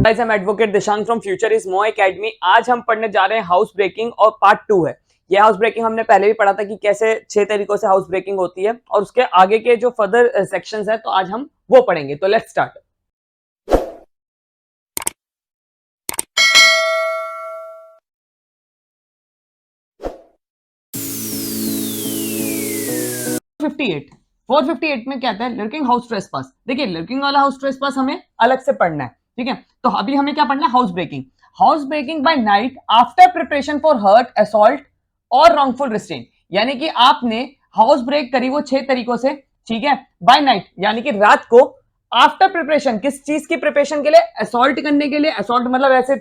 Guys, I'm advocate Dishant from future is more academy. आज हम पढ़ने जा रहे हैं हाउस ब्रेकिंग और पार्ट 2 है। यह हाउस ब्रेकिंग हमने पहले भी पढ़ा था कि कैसे 6 तरीकों से हाउस ब्रेकिंग होती है और उसके आगे के जो फर्दर सेक्शंस है तो आज हम वो पढ़ेंगे। तो let's start. Four fifty eight में क्या आता है? Lurking house trespass. देखिए, लर्किंग वाला हाउस ट्रेसपास हमें अलग से पढ़ना है, ठीक है। तो अभी हमें क्या पढ़ना है? House breaking. House breaking by night after preparation for hurt, assault और रॉन्गफुल रिस्ट्रेन। यानी कि आपने हाउस ब्रेक करी वो 6 तरीकों से, ठीक है, बाय नाइट यानी कि रात को, आफ्टर प्रिपरेशन। किस चीज की प्रिपरेशन के लिए? असॉल्ट करने के लिए। असॉल्ट मतलब ऐसे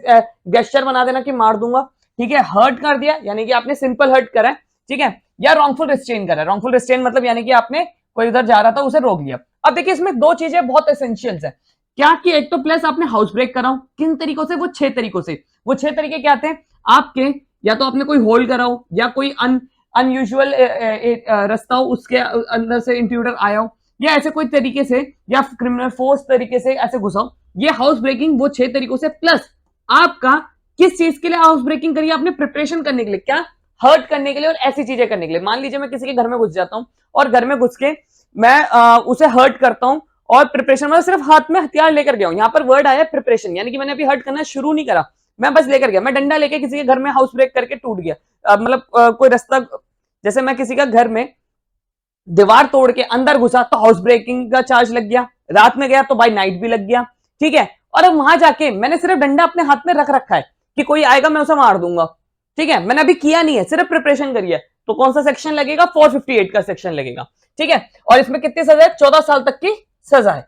गेस्चर बना देना कि मार दूंगा, ठीक है। हर्ट कर दिया यानी कि आपने सिंपल हर्ट करा है, ठीक है, या रॉन्गफुल रिस्ट्रेन करा है। रॉन्गफुल रिस्ट्रेन मतलब यानी कि आपने कोई उधर जा रहा था उसे रोक लिया। अब देखिए, इसमें दो चीजें बहुत एसेंशियल्स है क्या कि एक तो प्लस आपने हाउस ब्रेक कराओ। किन तरीकों से? वो 6 तरीकों से। वो 6 तरीके क्या थे आपके? या तो आपने कोई होल्ड कराओ, या कोई अनयूजुअल रास्ता हो उसके अंदर से इंट्रूडर आया हो, या ऐसे कोई तरीके से, या क्रिमिनल फोर्स तरीके से ऐसे घुसाओ। ये हाउस ब्रेकिंग वो 6 तरीकों से, प्लस आपका किस चीज के लिए हाउस ब्रेकिंग करिए आपने? प्रिपरेशन करने के लिए। क्या? हर्ट करने के लिए और ऐसी चीजें करने के लिए। मान लीजिए मैं किसी के घर में घुस जाता हूं और घर में घुस के मैं उसे हर्ट करता हूं, और प्रिपरेशन मतलब सिर्फ हाथ में हथियार लेकर गया हूं। यहां पर वर्ड आया प्रिपरेशन, यानी कि मैंने अभी हर्ट करना शुरू नहीं करा, मैं बस लेकर गया। मैं डंडा लेके किसी के घर में हाउस ब्रेक करके टूट गया, मतलब कोई रास्ता, जैसे मैं किसी का घर में दीवार तोड़ के अंदर घुसा तो हाउस ब्रेकिंग का चार्ज लग गया। रात में गया तो बाय नाइट भी लग गया, ठीक है। और अब वहां जाके मैंने सिर्फ डंडा अपने हाथ में रख रखा है कि कोई आएगा मैं उसे मार दूंगा, ठीक है। मैंने अभी किया नहीं है, सिर्फ प्रिपरेशन करी है। तो कौन सा सेक्शन लगेगा? 458 का सेक्शन लगेगा, ठीक है। और इसमें कितनी सजा है? 14 साल तक की सजा है,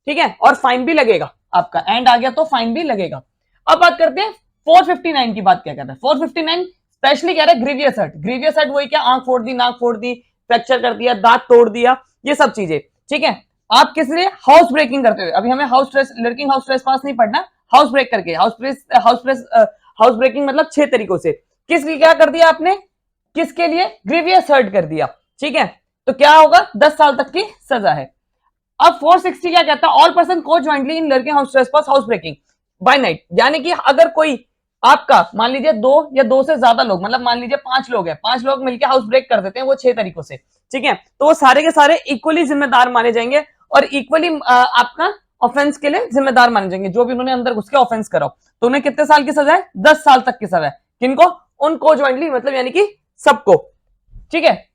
ठीक है। और फाइन भी लगेगा आपका, एंड आ गया तो फाइन भी लगेगा। अब बात करते हैं 459 की। बात क्या कहता है 459? स्पेशली कह रहा है ग्रीवियस हर्ट। ग्रीवियस हर्ट वही क्या? आंख फोड़ दी, नाक फोड़ दी, फ्रैक्चर कर दिया, दांत तोड़ दिया, ये सब चीजें, ठीक है। आप किस लिए? हाउस ब्रेकिंग करते हुए। अभी हमें house stress, lurking house trespass नहीं पढ़ना, हाउस ब्रेक करके। हाउस ब्रेकिंग मतलब 6 तरीकों से। किस लिए क्या कर दिया आपने? किसके लिए? ग्रीवियस हर्ट कर दिया, ठीक है। तो क्या होगा? 10 साल तक की सजा है। अब 460 क्या कहता है? ऑल पर्सन को jointly in lurking house trespass house breaking by night. यानी कि अगर कोई आपका, मान लीजिए 2 या 2 से ज्यादा लोग, मतलब मान लीजिए 5 लोग हैं, 5 लोग मिलकर हाउस ब्रेक कर देते हैं वो 6 तरीकों से, ठीक है। तो वो सारे के सारे इक्वली जिम्मेदार माने जाएंगे और इक्वली आपका ऑफेंस के लिए जिम्मेदार माने जाएंगे। जो भी उन्होंने अंदर घुस के ऑफेंस करा, तो उन्हें कितने साल की सजा है? 10 साल तक की सजा है। किनको? उनको ज्वाइंटली, मतलब यानी कि सबको, ठीक है।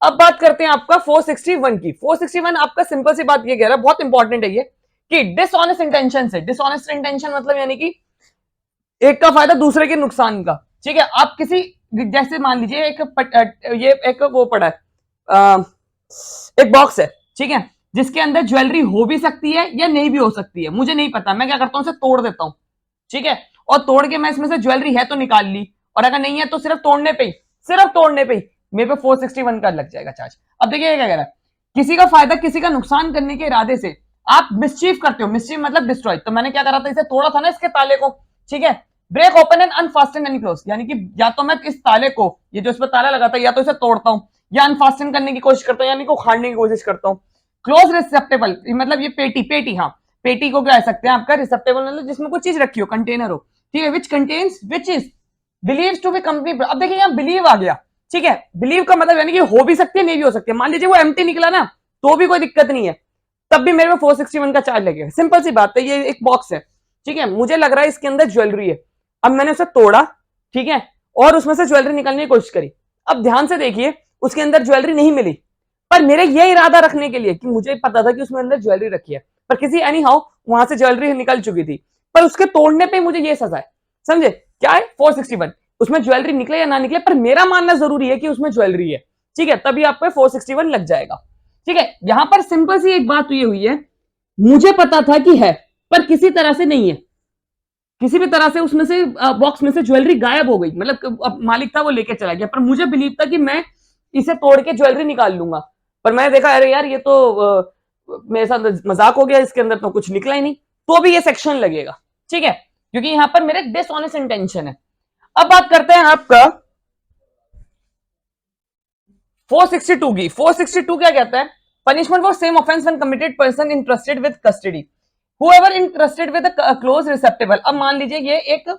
अब बात करते हैं आपका 461 की। 461 आपका सिंपल सी बात ये कह रहा है, बहुत इंपॉर्टेंट है ये, कि डिसऑनेस्ट इंटेंशन से। डिसऑनेस्ट इंटेंशन मतलब यानी कि एक का फायदा दूसरे के नुकसान का, ठीक है। आप किसी, जैसे मान लीजिए ये एक वो पड़ा है, एक बॉक्स है, ठीक है, जिसके अंदर ज्वेलरी हो भी सकती है या नहीं भी हो सकती है, मुझे नहीं पता। मैं क्या करता हूं? उसे तोड़ देता हूं, ठीक है, और तोड़ के मैं इसमें से ज्वेलरी है तो निकाल ली, और अगर नहीं है तो सिर्फ तोड़ने पे ही, सिर्फ तोड़ने पे ही मेरे पे 461 का लग जाएगा चार्ज। अब देखिए क्या कह रहा है, किसी का फायदा किसी का नुकसान करने के इरादे से आप मिसचीफ करते हो। मिसचीफ मतलब डिस्ट्रॉय। तो मैंने क्या करा था? इसे तोड़ा था ना, इसके ताले को, ठीक है। Break open and unfasten and close, यानी कि या तो मैं इस ताले को, ये जो इस पर ताला लगा था, या तो इसे तोड़ता हूं, या अनफास्टन करने की कोशिश करता हूं, यानी कि उखाड़ने की कोशिश करता हूं। क्लोज रिसेप्टेबल मतलब ये पेटी, पेटी, हाँ, पेटी को कह सकते हैं आपका। रिसेप्टेबल मतलब जिसमें कोई चीज रखी हो, कंटेनर हो, ठीक है, which contains which is believed to be company. अब देखिए यहां बिलीव आ गया, ठीक है। बिलीव का मतलब यानी कि हो भी सकती है, नहीं भी हो सकती है। मान लीजिए वो एम्प्टी निकला ना, तो भी कोई दिक्कत नहीं है, तब भी मेरे में 461 का चार्ज लगेगा। सिंपल सी बात है, ये एक बॉक्स है, ठीक है, मुझे लग रहा है इसके अंदर ज्वेलरी है। अब मैंने उसे तोड़ा, ठीक है, और उसमें से ज्वेलरी निकालने की कोशिश करी। अब ध्यान से देखिए, उसके अंदर ज्वेलरी नहीं मिली, पर मेरे ये इरादा रखने के लिए कि मुझे पता था कि उसमें अंदर ज्वेलरी रखी है, पर किसी एनी हाउ वहां से ज्वेलरी निकल चुकी थी, पर उसके तोड़ने पे मुझे ये सजा है। समझे क्या है? 461, उसमें ज्वेलरी निकले या ना निकले, पर मेरा मानना जरूरी है कि उसमें ज्वेलरी है, ठीक है, तभी आपको 461 लग जाएगा, ठीक है। यहां पर सिंपल सी एक बात ये हुई है, मुझे पता था कि है, पर किसी तरह से नहीं है, किसी भी तरह से उसमें से बॉक्स में से ज्वेलरी गायब हो गई, मतलब मालिक था वो लेके चला गया, पर मुझे बिलीव था कि मैं इसे तोड़ के ज्वेलरी निकाल लूंगा। पर मैंने देखा अरे यार ये तो मेरे साथ मजाक हो गया, इसके अंदर तो कुछ निकला ही नहीं, तो भी ये सेक्शन लगेगा, ठीक है, क्योंकि यहां पर मेरे डिसऑनेस्ट इंटेंशन है। अब बात करते हैं आपका 462 की। 462 क्या कहता है? Punishment for same offence when committed person interested with custody. whoever interested with a close receptacle, अब मान लीजिए ये एक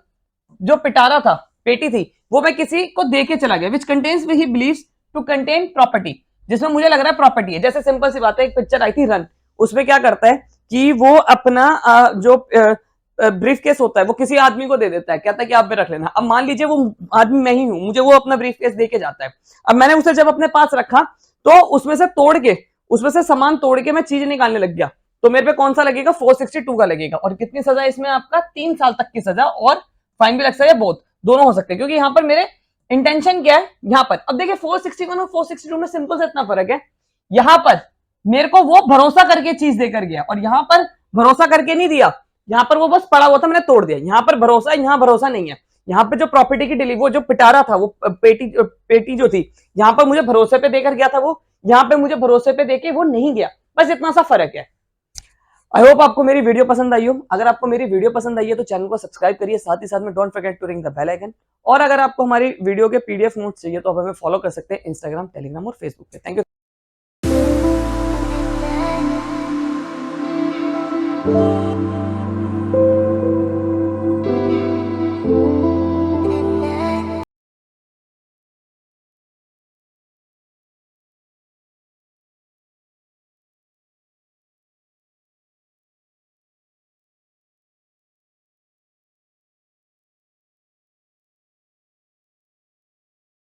जो पिटारा था, पेटी थी, वो मैं किसी को दे के चला गया, which contains he believes to contain property, जिसमें मुझे लग रहा है प्रॉपर्टी है। जैसे सिंपल सी बात है, एक पिक्चर आई थी रन, उसमें क्या करता है कि वो अपना जो ब्रीफ केस होता है वो किसी आदमी को दे देता है, कहता है कि आप पे रख लेना। अब मान लीजिए वो आदमी मैं ही हूं, मुझे वो अपना ब्रीफ केस दे के जाता है। अब मैंने उसे जब अपने पास रखा तो उसमें से तोड़ के, उसमें से सामान तोड़ के मैं चीज निकालने लग गया, तो मेरे पे कौन सा लगेगा, 462 का लगेगा। और कितनी सजा इसमें आपका, 3 साल तक की सजा, और फाइन भी लग सकता है, बहुत दोनों हो सकते हैं, क्योंकि यहाँ पर मेरे इंटेंशन क्या है यहाँ पर। अब देखिए 461 और 462 में सिंपल से इतना फर्क है, यहाँ पर मेरे को वो भरोसा करके चीज देकर गया, और यहाँ पर भरोसा करके नहीं दिया, यहाँ पर वो बस पड़ा हुआ था, मैंने तोड़ दिया। यहाँ पर भरोसा है, यहाँ भरोसा नहीं है। यहाँ पे जो प्रॉपर्टी की डिलीवरी, वो जो पिटारा था, वो पेटी जो थी, यहाँ पर मुझे भरोसे पे देकर गया था वो, यहाँ पे मुझे भरोसे पे देके वो नहीं गया, बस इतना सा फर्क है। आई होप आपको मेरी वीडियो पसंद आई हो। अगर आपको मेरी वीडियो पसंद आई है तो चैनल को सब्सक्राइब करिए, साथ ही साथ में don't forget to ring the bell icon. और अगर आपको हमारी वीडियो के पीडीएफ नोट्स चाहिए तो आप हमें फॉलो कर सकते हैं इंस्टाग्राम, टेलीग्राम और फेसबुक पे। Thank you.